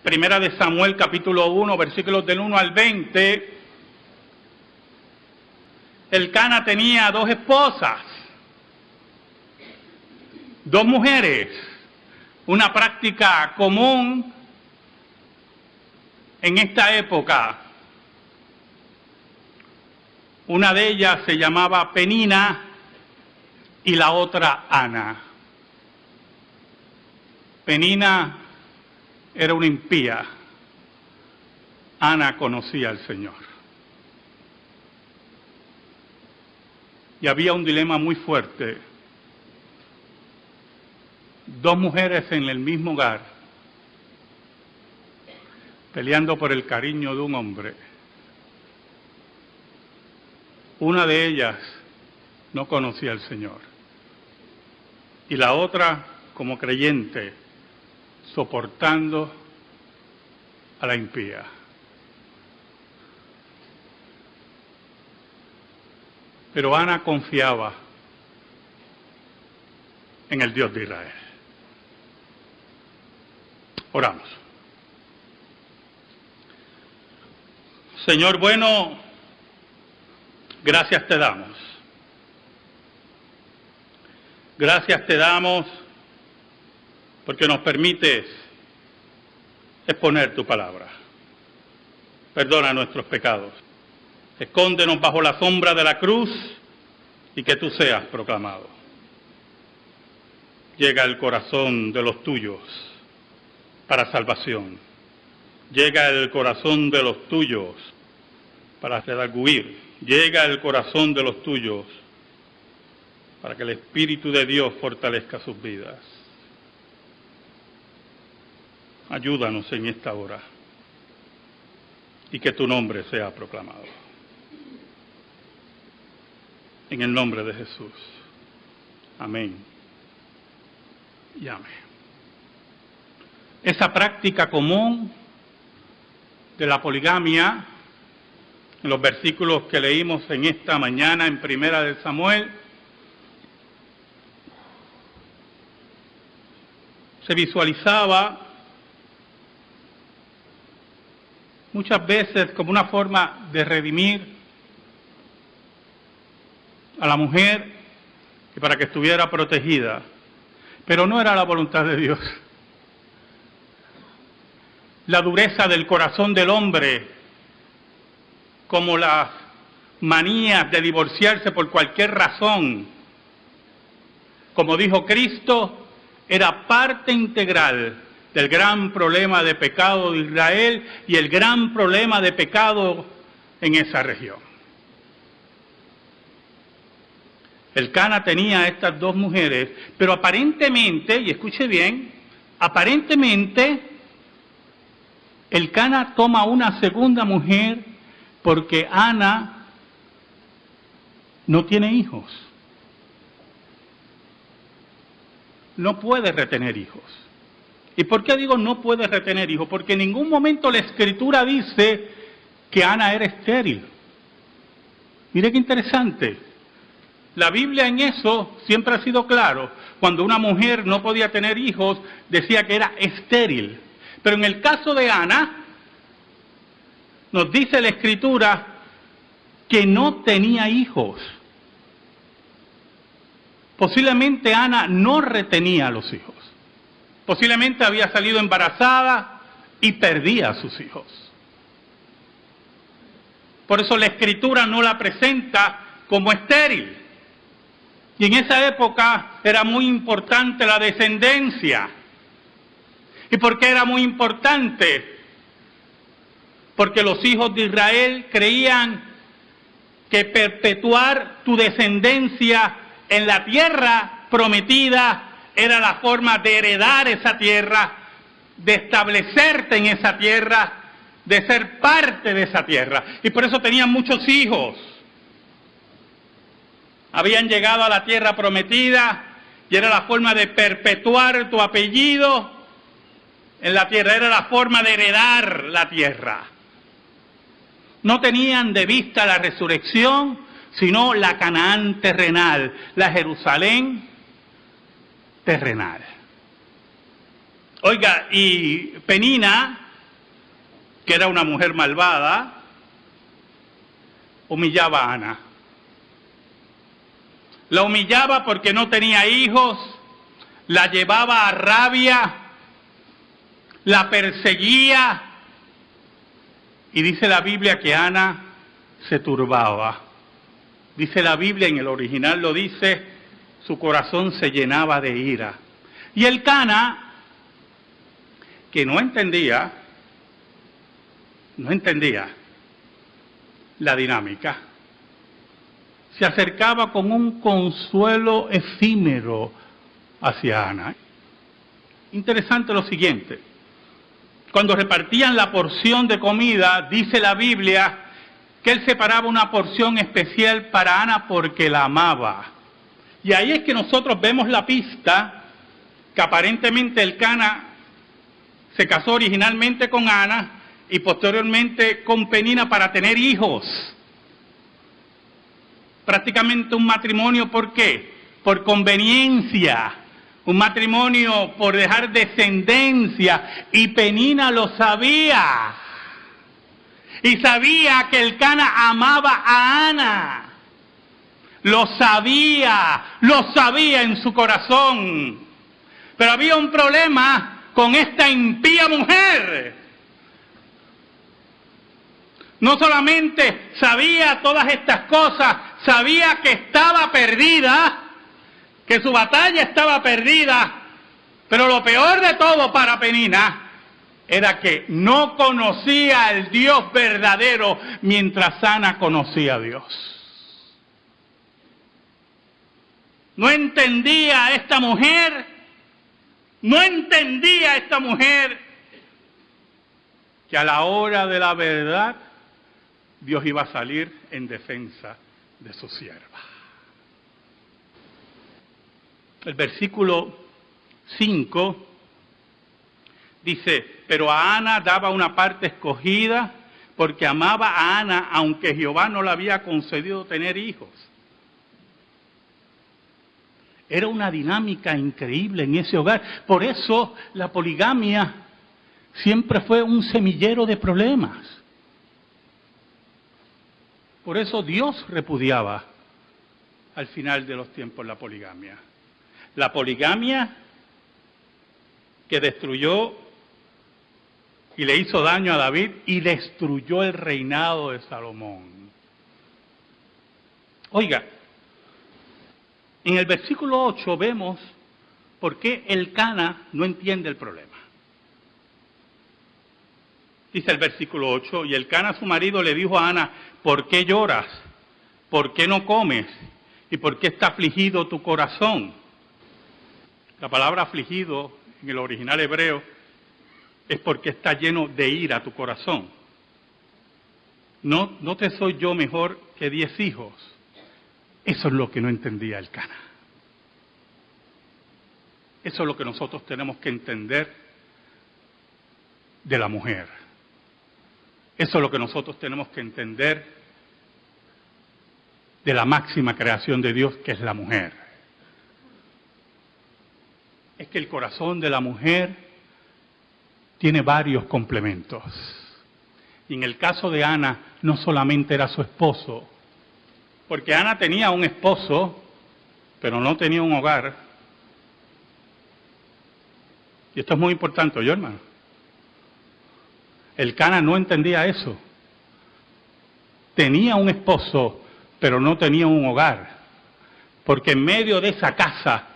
Primera de Samuel, capítulo 1, versículos del 1 al 20, Elcana tenía 2 esposas, 2 mujeres, una práctica común en esta época. Una de ellas se llamaba Penina y la otra Ana. Penina era una impía. Ana conocía al Señor. Y había un dilema muy fuerte. 2 mujeres en el mismo hogar, peleando por el cariño de un hombre. Una de ellas no conocía al Señor. Y la otra, como creyente, soportando a la impía. Pero Ana confiaba en el Dios de Israel. Oramos. Señor bueno, gracias te damos. Gracias te damos porque nos permites exponer tu palabra. Perdona nuestros pecados. Escóndenos bajo la sombra de la cruz y que tú seas proclamado. Llega el corazón de los tuyos para salvación. Llega el corazón de los tuyos para redarguir. Llega el corazón de los tuyos para que el Espíritu de Dios fortalezca sus vidas. Ayúdanos en esta hora y que tu nombre sea proclamado. En el nombre de Jesús. Amén y amén. Esa práctica común de la poligamia, en los versículos que leímos en esta mañana en Primera de Samuel, se visualizaba muchas veces como una forma de redimir a la mujer y para que estuviera protegida, pero no era la voluntad de Dios. La dureza del corazón del hombre, como las manías de divorciarse por cualquier razón, como dijo Cristo, era parte integral del gran problema de pecado de Israel y el gran problema de pecado en esa región. Elcana tenía estas 2 mujeres, pero aparentemente, y escuche bien, aparentemente Elcana toma una segunda mujer porque Ana no tiene hijos. No puede retener hijos. ¿Y por qué digo no puede retener hijos? Porque en ningún momento la Escritura dice que Ana era estéril. Mire qué interesante. La Biblia en eso siempre ha sido claro. Cuando una mujer no podía tener hijos, decía que era estéril. Pero en el caso de Ana, nos dice la Escritura que no tenía hijos. Posiblemente Ana no retenía a los hijos. Posiblemente había salido embarazada y perdía a sus hijos. Por eso la Escritura no la presenta como estéril. Y en esa época era muy importante la descendencia. ¿Y por qué era muy importante? Porque los hijos de Israel creían que perpetuar tu descendencia en la tierra prometida era la forma de heredar esa tierra, de establecerte en esa tierra, de ser parte de esa tierra. Y por eso tenían muchos hijos. Habían llegado a la tierra prometida y era la forma de perpetuar tu apellido en la tierra, era la forma de heredar la tierra. No tenían de vista la resurrección, sino la Canaán terrenal, la Jerusalén terrenal. Oiga, y Penina que era una mujer malvada, humillaba a Ana. La humillaba porque no tenía hijos, la llevaba a rabia, la perseguía, y dice la Biblia que Ana se turbaba. Dice la Biblia, en el original lo dice, su corazón se llenaba de ira. Y Elcana, que no entendía la dinámica, se acercaba con un consuelo efímero hacia Ana. Interesante lo siguiente: cuando repartían la porción de comida, dice la Biblia que él separaba una porción especial para Ana porque la amaba. Y ahí es que nosotros vemos la pista que aparentemente Elcana se casó originalmente con Ana y posteriormente con Penina para tener hijos. Prácticamente un matrimonio, ¿por qué? Por conveniencia. Un matrimonio por dejar descendencia, y Penina lo sabía. Y sabía que Elcana amaba a Ana. Lo sabía en su corazón. Pero había un problema con esta impía mujer. No solamente sabía todas estas cosas, sabía que estaba perdida, que su batalla estaba perdida, pero lo peor de todo para Penina era que no conocía al Dios verdadero mientras Ana conocía a Dios. No entendía esta mujer que a la hora de la verdad Dios iba a salir en defensa de su sierva. El versículo 5 dice: pero a Ana daba una parte escogida porque amaba a Ana, aunque Jehová no le había concedido tener hijos. Era una dinámica increíble en ese hogar. Por eso la poligamia siempre fue un semillero de problemas. Por eso Dios repudiaba al final de los tiempos la poligamia. La poligamia que destruyó y le hizo daño a David y destruyó el reinado de Salomón. Oiga, en el versículo 8 vemos por qué Elcana no entiende el problema. Dice el versículo 8, y Elcana su marido le dijo a Ana: ¿por qué lloras? ¿Por qué no comes? ¿Y por qué está afligido tu corazón? La palabra afligido en el original hebreo es porque está lleno de ira tu corazón. ¿No te soy yo mejor que 10 hijos? Eso es lo que no entendía Elcana. Eso es lo que nosotros tenemos que entender de la mujer. Eso es lo que nosotros tenemos que entender de la máxima creación de Dios, que es la mujer. Es que el corazón de la mujer tiene varios complementos. Y en el caso de Ana, no solamente era su esposo, porque Ana tenía un esposo, pero no tenía un hogar. Y esto es muy importante, ¿yo, hermano? Elcana no entendía eso. Tenía un esposo, pero no tenía un hogar, porque en medio de esa casa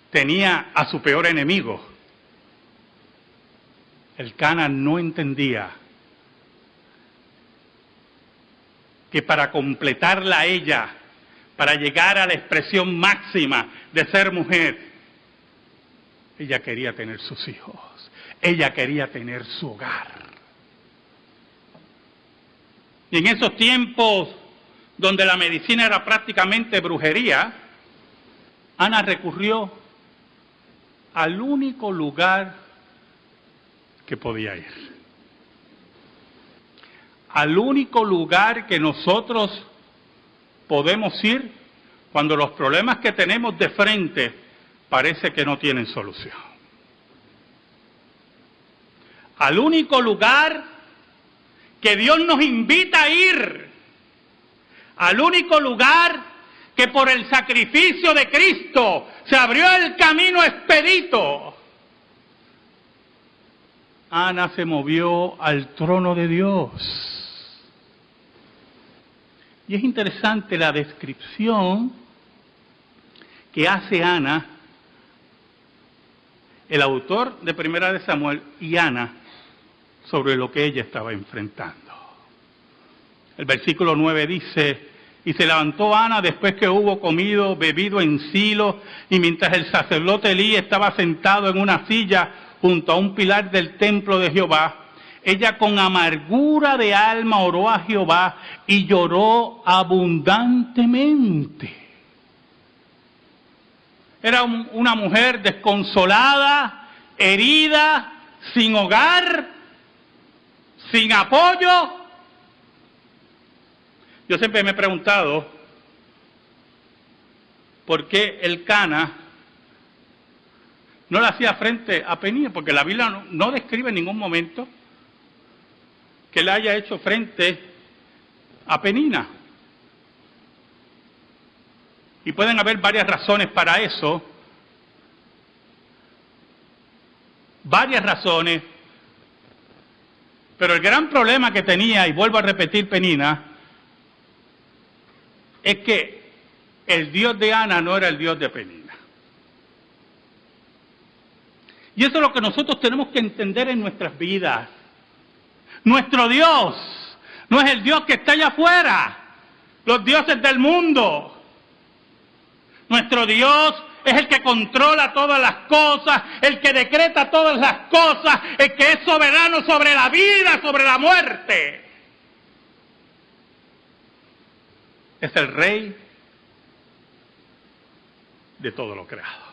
tenía a su peor enemigo. Elcana no entendía que para completarla a ella, para llegar a la expresión máxima de ser mujer, ella quería tener sus hijos, ella quería tener su hogar. Y en esos tiempos donde la medicina era prácticamente brujería, Ana recurrió al único lugar que podía ir. Al único lugar que nosotros podemos ir cuando los problemas que tenemos de frente parece que no tienen solución. Al único lugar que Dios nos invita a ir al único lugar que por el sacrificio de Cristo se abrió el camino expedito. Ana se movió al trono de Dios. Y es interesante la descripción que hace Ana, el autor de Primera de Samuel, y Ana, sobre lo que ella estaba enfrentando. El versículo 9 dice: y se levantó Ana después que hubo comido, bebido en Silo, y mientras el sacerdote Elí estaba sentado en una silla junto a un pilar del templo de Jehová, ella con amargura de alma oró a Jehová y lloró abundantemente. Era una mujer desconsolada, herida, sin hogar, sin apoyo. Yo siempre me he preguntado por qué Elcana no le hacía frente a Penina, porque la Biblia no describe en ningún momento que le haya hecho frente a Penina. Y pueden haber varias razones para eso, varias razones, pero el gran problema que tenía, y vuelvo a repetir Penina, es que el Dios de Ana no era el Dios de Penina. Y eso es lo que nosotros tenemos que entender en nuestras vidas. Nuestro Dios no es el Dios que está allá afuera, los dioses del mundo. Nuestro Dios es el que controla todas las cosas, el que decreta todas las cosas, el que es soberano sobre la vida, sobre la muerte. Es el Rey de todo lo creado.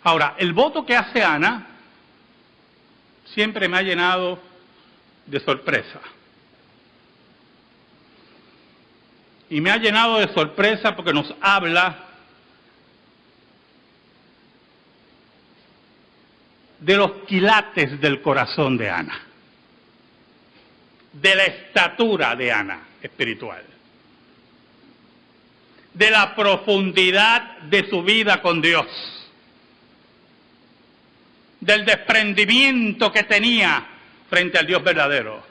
Ahora, el voto que hace Ana siempre me ha llenado de sorpresa. Y me ha llenado de sorpresa porque nos habla de los quilates del corazón de Ana, de la estatura de Ana espiritual, de la profundidad de su vida con Dios, del desprendimiento que tenía frente al Dios verdadero,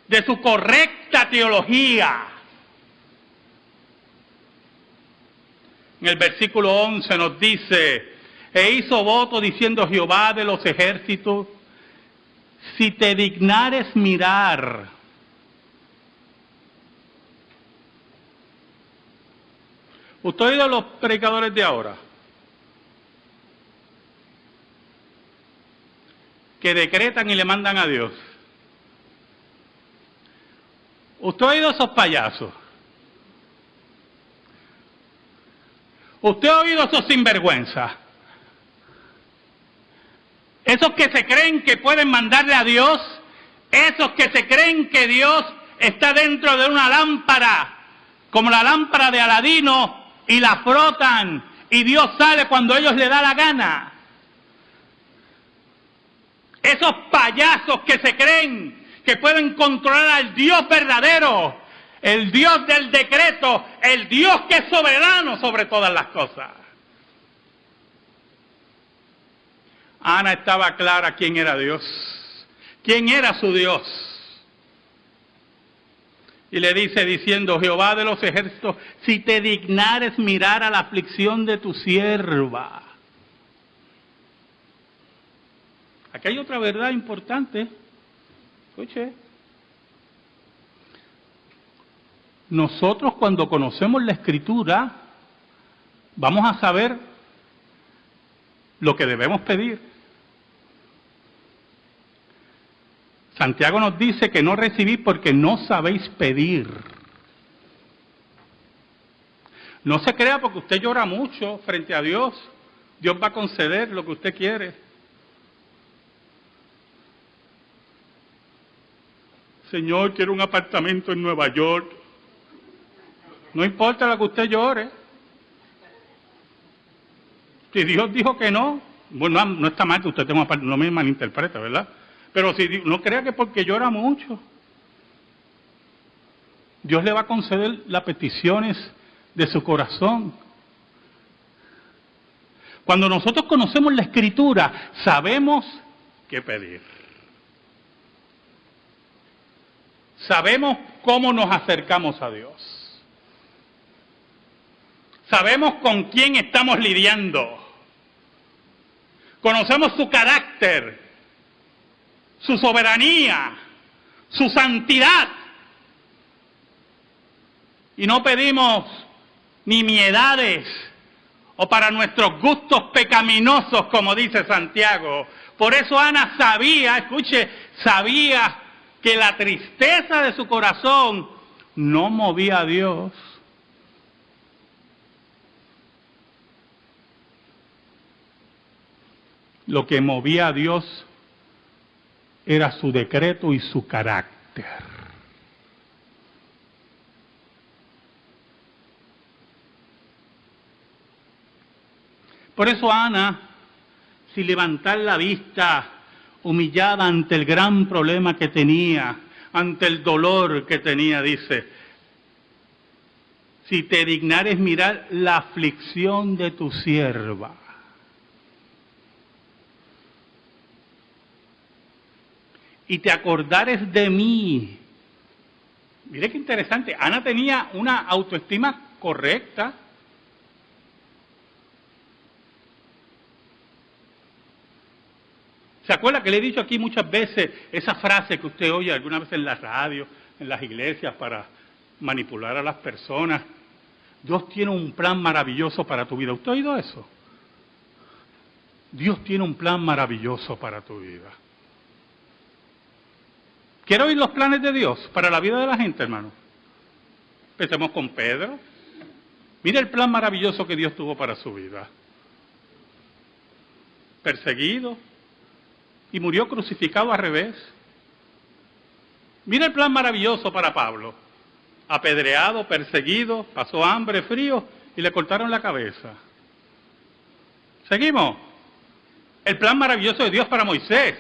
de su correcta teología. En el versículo 11 nos dice: e hizo voto diciendo Jehová de los ejércitos, si te dignares mirar ¿usted ha oído a los predicadores de ahora? Que decretan y le mandan a Dios. ¿Usted ha oído a esos payasos? ¿Usted ha oído a esos sinvergüenzas? Esos que se creen que pueden mandarle a Dios, esos que se creen que Dios está dentro de una lámpara, como la lámpara de Aladino, y la frotan, y Dios sale cuando ellos le da la gana. Esos payasos que se creen que pueden controlar al Dios verdadero, el Dios del decreto, el Dios que es soberano sobre todas las cosas. Ana estaba clara quién era Dios, quién era su Dios. Y le dice diciendo: Jehová de los ejércitos, si te dignares mirar a la aflicción de tu sierva. Aquí hay otra verdad importante. Escuche. Nosotros cuando conocemos la Escritura, vamos a saber lo que debemos pedir. Santiago nos dice que no recibís porque no sabéis pedir. No se crea porque usted llora mucho frente a Dios, Dios va a conceder lo que usted quiere. Señor, quiero un apartamento en Nueva York. No importa lo que usted llore. Si Dios dijo que no, bueno, no está mal que usted tenga no me malinterprete, ¿verdad? Pero si no crea que porque llora mucho, Dios le va a conceder las peticiones de su corazón. Cuando nosotros conocemos la Escritura, sabemos qué pedir. Sabemos cómo nos acercamos a Dios. Sabemos con quién estamos lidiando. Conocemos su carácter, su soberanía, su santidad. Y no pedimos nimiedades o para nuestros gustos pecaminosos, como dice Santiago. Por eso Ana sabía, escuche, sabía que la tristeza de su corazón no movía a Dios. Lo que movía a Dios era su decreto y su carácter. Por eso Ana, sin levantar la vista, humillada ante el gran problema que tenía, ante el dolor que tenía, dice, si te dignares mirar la aflicción de tu sierva. Y te acordares de mí. Mire qué interesante, Ana tenía una autoestima correcta. ¿Se acuerda que le he dicho aquí muchas veces esa frase que usted oye alguna vez en la radio, en las iglesias para manipular a las personas? Dios tiene un plan maravilloso para tu vida. ¿Usted ha oído eso? Dios tiene un plan maravilloso para tu vida. ¿Quiere oír los planes de Dios para la vida de la gente, hermano? Empecemos con Pedro. Mire el plan maravilloso que Dios tuvo para su vida. Perseguido. Y murió crucificado al revés. Mira el plan maravilloso para Pablo. Apedreado, perseguido, pasó hambre, frío y le cortaron la cabeza. Seguimos. El plan maravilloso de Dios para Moisés.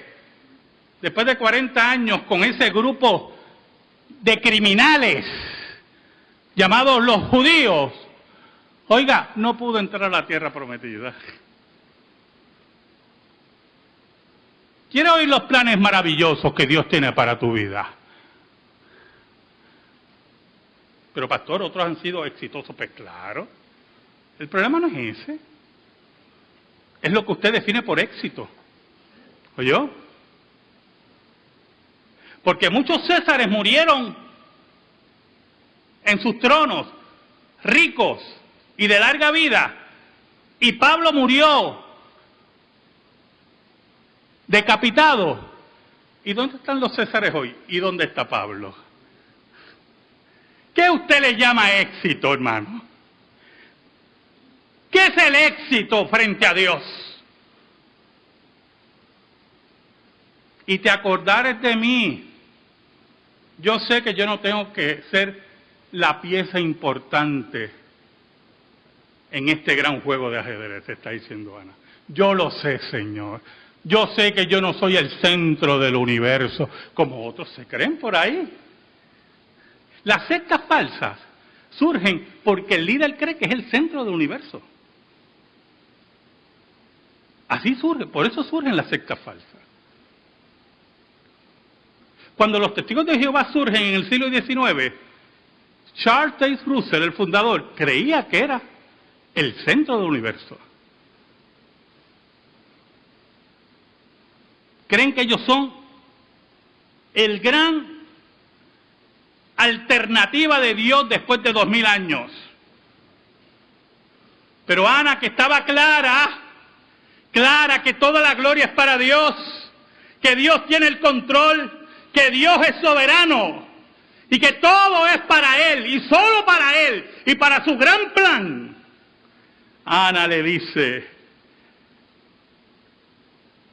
Después de 40 años con ese grupo de criminales llamados los judíos, oiga, no pudo entrar a la tierra prometida. ¿Quieres oír los planes maravillosos que Dios tiene para tu vida? Pero pastor, otros han sido exitosos, pues claro. El problema no es ese. Es lo que usted define por éxito. ¿Oyó? Porque muchos césares murieron en sus tronos, ricos y de larga vida. Y Pablo murió decapitado. ¿Y dónde están los césares hoy? ¿Y dónde está Pablo? ¿Qué usted le llama éxito, hermano? ¿Qué es el éxito frente a Dios? Y te acordares de mí. Yo sé que yo no tengo que ser la pieza importante en este gran juego de ajedrez, está diciendo Ana. Yo lo sé, Señor. Yo sé que yo no soy el centro del universo, como otros se creen por ahí. Las sectas falsas surgen porque el líder cree que es el centro del universo. Así surge, por eso surgen las sectas falsas. Cuando los testigos de Jehová surgen en el siglo XIX, Charles Taze Russell, el fundador, creía que era el centro del universo. Creen que ellos son el gran alternativa de Dios después de 2000 años. Pero Ana, que estaba clara que toda la gloria es para Dios, que Dios tiene el control, que Dios es soberano y que todo es para Él y solo para Él y para su gran plan. Ana le dice,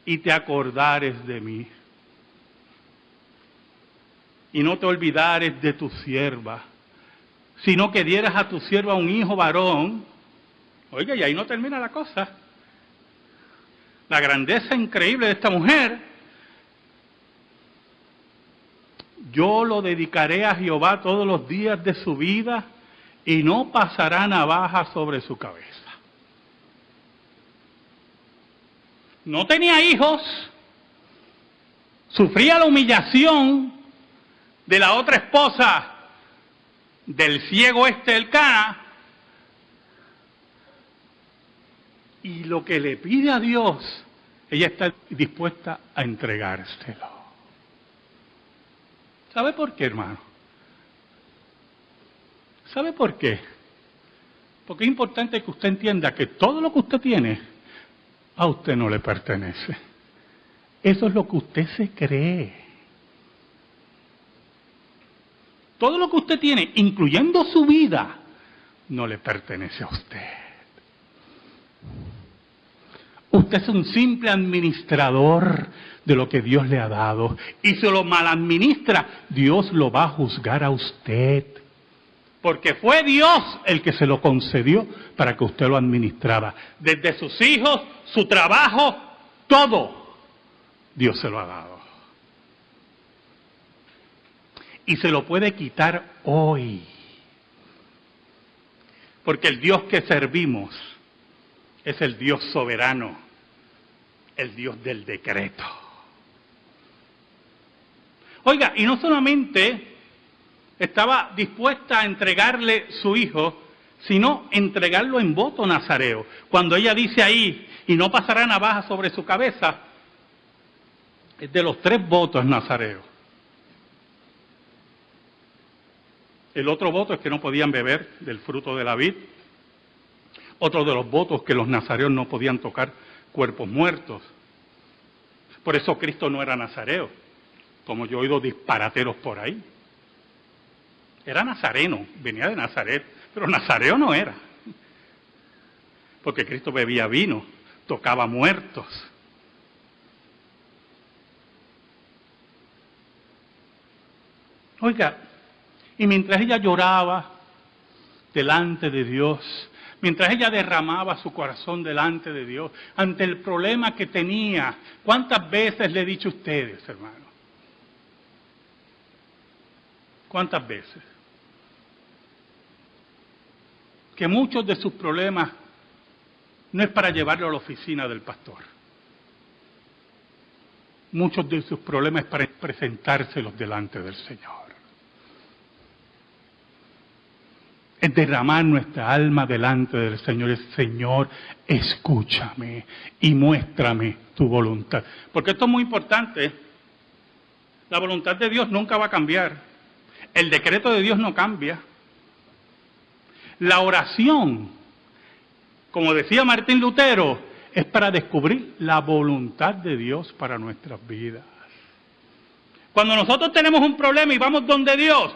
y te acordares de mí, y no te olvidares de tu sierva, sino que dieras a tu sierva un hijo varón. Oiga, y ahí no termina la cosa. la grandeza increíble de esta mujer. Yo lo dedicaré a Jehová todos los días de su vida y no pasará navaja sobre su cabeza. No tenía hijos, sufría la humillación de la otra esposa del ciego Elcana, y lo que le pide a Dios, ella está dispuesta a entregárselo. ¿Sabe por qué, hermano? ¿Sabe por qué? Porque es importante que usted entienda que todo lo que usted tiene a usted no le pertenece. Eso es lo que usted se cree. Todo lo que usted tiene, incluyendo su vida, no le pertenece a usted. Usted es un simple administrador de lo que Dios le ha dado. Y si lo maladministra, Dios lo va a juzgar a usted. Porque fue Dios el que se lo concedió para que usted lo administrara. Desde sus hijos, su trabajo, todo, Dios se lo ha dado. Y se lo puede quitar hoy. Porque el Dios que servimos es el Dios soberano, el Dios del decreto. Oiga, y no solamente estaba dispuesta a entregarle su hijo, sino entregarlo en voto nazareo. Cuando ella dice ahí, y no pasará navaja sobre su cabeza, es de los 3 votos nazareos. El otro voto es que no podían beber del fruto de la vid. Otro de los votos que los nazareos no podían tocar cuerpos muertos. Por eso Cristo no era nazareo, como yo he oído disparateros por ahí. Era nazareno, venía de Nazaret, pero nazareo no era. Porque Cristo bebía vino, tocaba muertos. Oiga, y mientras ella lloraba delante de Dios, mientras ella derramaba su corazón delante de Dios, ante el problema que tenía, ¿cuántas veces le he dicho a ustedes, hermano? ¿Cuántas veces? Que muchos de sus problemas no es para llevarlo a la oficina del pastor. Muchos de sus problemas es para presentárselos delante del Señor. Es derramar nuestra alma delante del Señor. Es, Señor, escúchame y muéstrame tu voluntad. Porque esto es muy importante. La voluntad de Dios nunca va a cambiar. El decreto de Dios no cambia. La oración, como decía Martín Lutero, es para descubrir la voluntad de Dios para nuestras vidas. Cuando nosotros tenemos un problema y vamos donde Dios,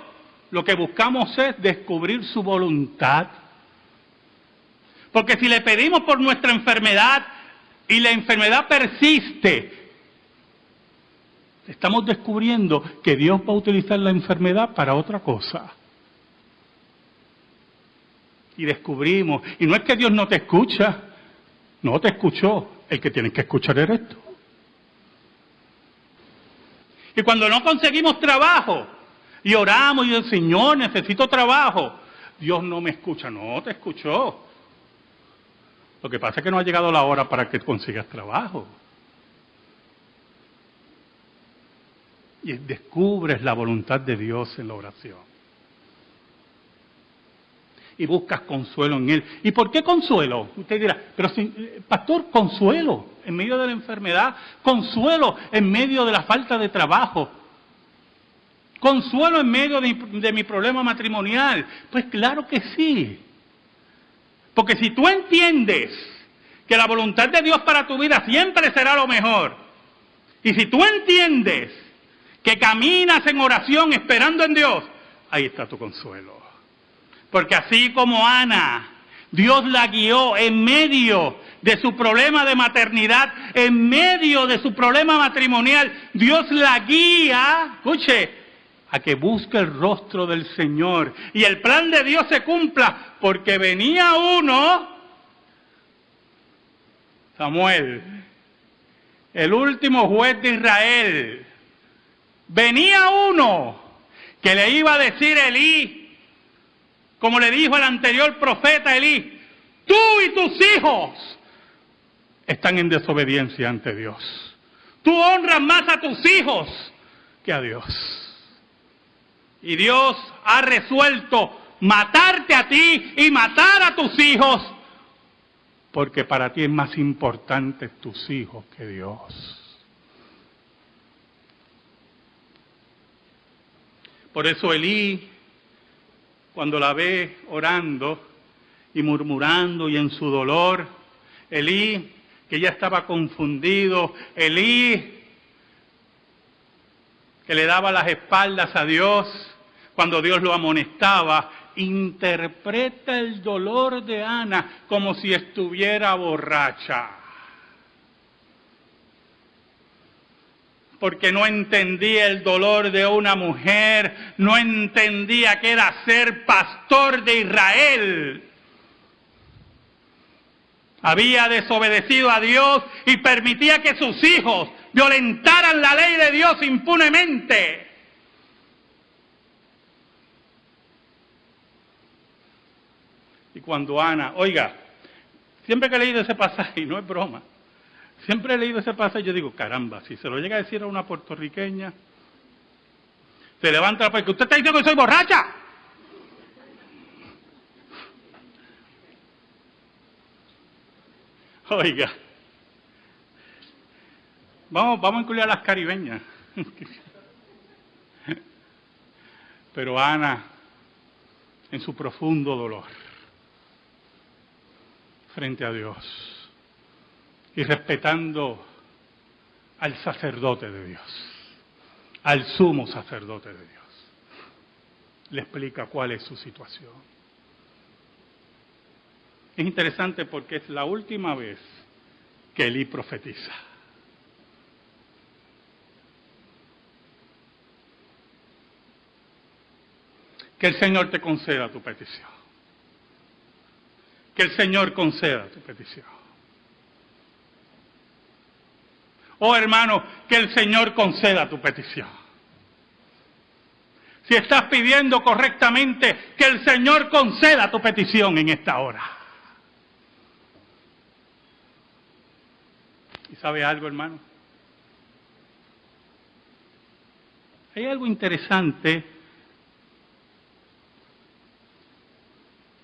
lo que buscamos es descubrir su voluntad. Porque si le pedimos por nuestra enfermedad y la enfermedad persiste, estamos descubriendo que Dios va a utilizar la enfermedad para otra cosa. Y descubrimos, y no es que Dios no te escucha, no te escuchó, el que tienes que escuchar eres tú. Y cuando no conseguimos trabajo, y oramos y decimos, Señor, necesito trabajo, Dios no me escucha, no te escuchó. Lo que pasa es que no ha llegado la hora para que consigas trabajo. Y descubres la voluntad de Dios en la oración. Y buscas consuelo en Él. ¿Y por qué consuelo? Usted dirá, pero pastor, consuelo en medio de la enfermedad, consuelo en medio de la falta de trabajo, consuelo en medio de mi problema matrimonial. Pues claro que sí. Porque si tú entiendes que la voluntad de Dios para tu vida siempre será lo mejor, y si tú entiendes que caminas en oración esperando en Dios, ahí está tu consuelo. Porque así como Ana, Dios la guió en medio de su problema de maternidad, en medio de su problema matrimonial, Dios la guía, escuche, a que busque el rostro del Señor. Y el plan de Dios se cumpla, porque venía uno, Samuel, el último juez de Israel, venía uno que le iba a decir a Elí, como le dijo el anterior profeta Elí, tú y tus hijos están en desobediencia ante Dios. Tú honras más a tus hijos que a Dios. Y Dios ha resuelto matarte a ti y matar a tus hijos, porque para ti es más importante tus hijos que Dios. Por eso Elí, cuando la ve orando y murmurando y en su dolor, Elí, que ya estaba confundido, Elí, que le daba las espaldas a Dios cuando Dios lo amonestaba, interpreta el dolor de Ana como si estuviera borracha. Porque no entendía el dolor de una mujer, no entendía que era ser pastor de Israel. Había desobedecido a Dios y permitía que sus hijos violentaran la ley de Dios impunemente. Y cuando Ana, oiga, siempre que he leído ese pasaje, y no es broma, siempre he leído ese pasaje, yo digo, caramba, si se lo llega a decir a una puertorriqueña, se levanta porque usted está diciendo que soy borracha. Oiga, vamos a incluir a las caribeñas. Pero Ana, en su profundo dolor, frente a Dios, y respetando al sacerdote de Dios, al sumo sacerdote de Dios, le explica cuál es su situación. Es interesante porque es la última vez que Elí profetiza. Que el Señor te conceda tu petición. Que el Señor conceda tu petición. Oh hermano, que el Señor conceda tu petición. Si estás pidiendo correctamente, que el Señor conceda tu petición en esta hora. ¿Y sabe algo, hermano? Hay algo interesante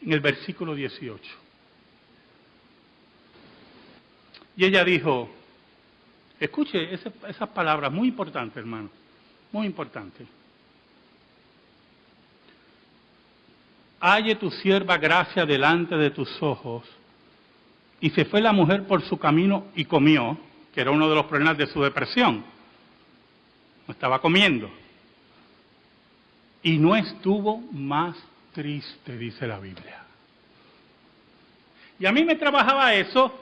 en el versículo 18. Y ella dijo, escuche esas palabras, muy importantes, hermano, muy importantes. Halle tu sierva gracia delante de tus ojos. Y se fue la mujer por su camino y comió, que era uno de los problemas de su depresión. No estaba comiendo. Y no estuvo más triste, dice la Biblia. Y a mí me trabajaba eso,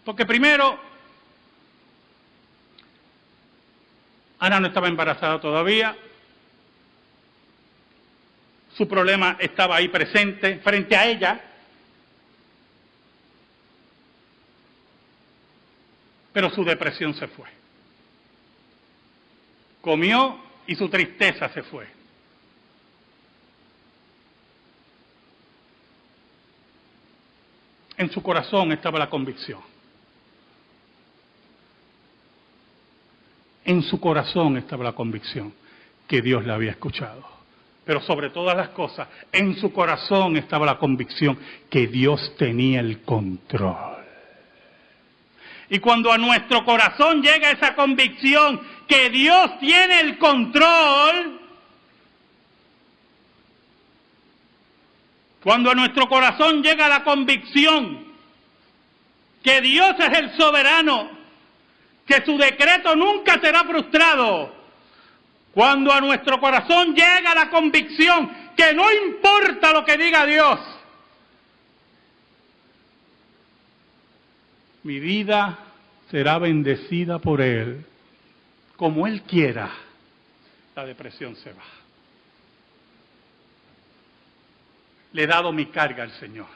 porque primero, Ana no estaba embarazada todavía, su problema estaba ahí presente, frente a ella, pero su depresión se fue. Comió y su tristeza se fue. En su corazón estaba la convicción. En su corazón estaba la convicción que Dios la había escuchado. Pero sobre todas las cosas, en su corazón estaba la convicción que Dios tenía el control. Y cuando a nuestro corazón llega esa convicción que Dios tiene el control, cuando a nuestro corazón llega la convicción que Dios es el soberano, que su decreto nunca será frustrado, cuando a nuestro corazón llega la convicción que no importa lo que diga Dios, mi vida será bendecida por Él, como Él quiera, la depresión se va. Le he dado mi carga al Señor.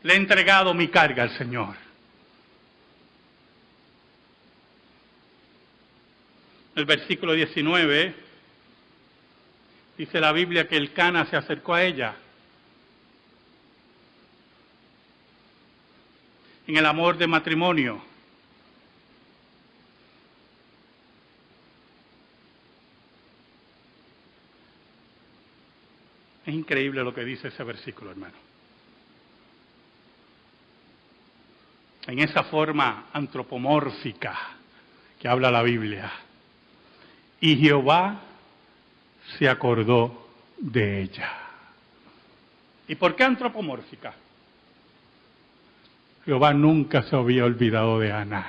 le he entregado mi carga al Señor. El versículo 19, dice la Biblia que Elcana se acercó a ella en el amor de matrimonio. Es increíble lo que dice ese versículo, hermano. En esa forma antropomórfica que habla la Biblia. Y Jehová se acordó de ella. ¿Y por qué antropomórfica? Jehová nunca se había olvidado de Ana.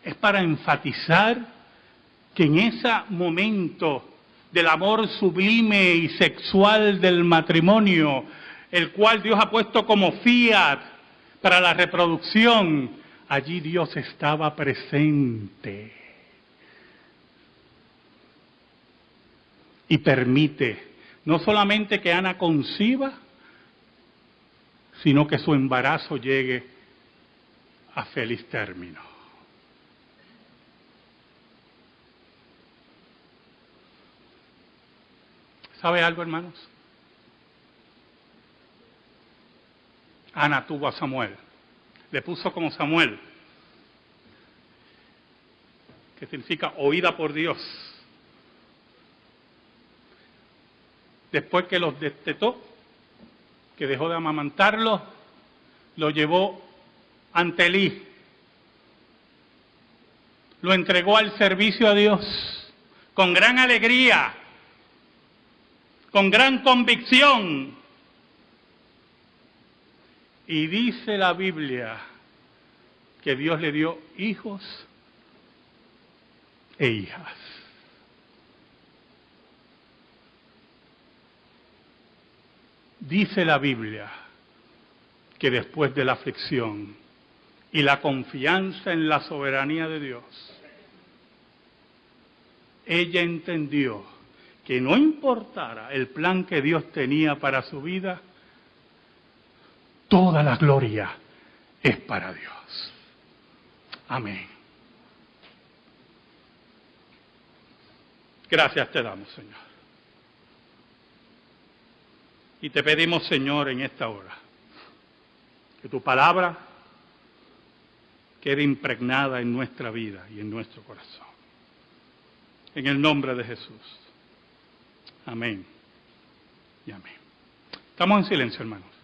Es para enfatizar que en ese momento del amor sublime y sexual del matrimonio, el cual Dios ha puesto como fiat para la reproducción, allí Dios estaba presente y permite no solamente que Ana conciba, sino que su embarazo llegue a feliz término. ¿Sabe algo, hermanos? Ana tuvo a Samuel. Le puso como Samuel, que significa oída por Dios. Después que los destetó, que dejó de amamantarlos, lo llevó ante Elí. Lo entregó al servicio a Dios con gran alegría, con gran convicción. Y dice la Biblia que Dios le dio hijos e hijas. Dice la Biblia que después de la aflicción y la confianza en la soberanía de Dios, ella entendió que no importara el plan que Dios tenía para su vida, toda la gloria es para Dios. Amén. Gracias te damos, Señor. Y te pedimos, Señor, en esta hora, que tu palabra quede impregnada en nuestra vida y en nuestro corazón. En el nombre de Jesús. Amén y amén. Estamos en silencio, hermanos.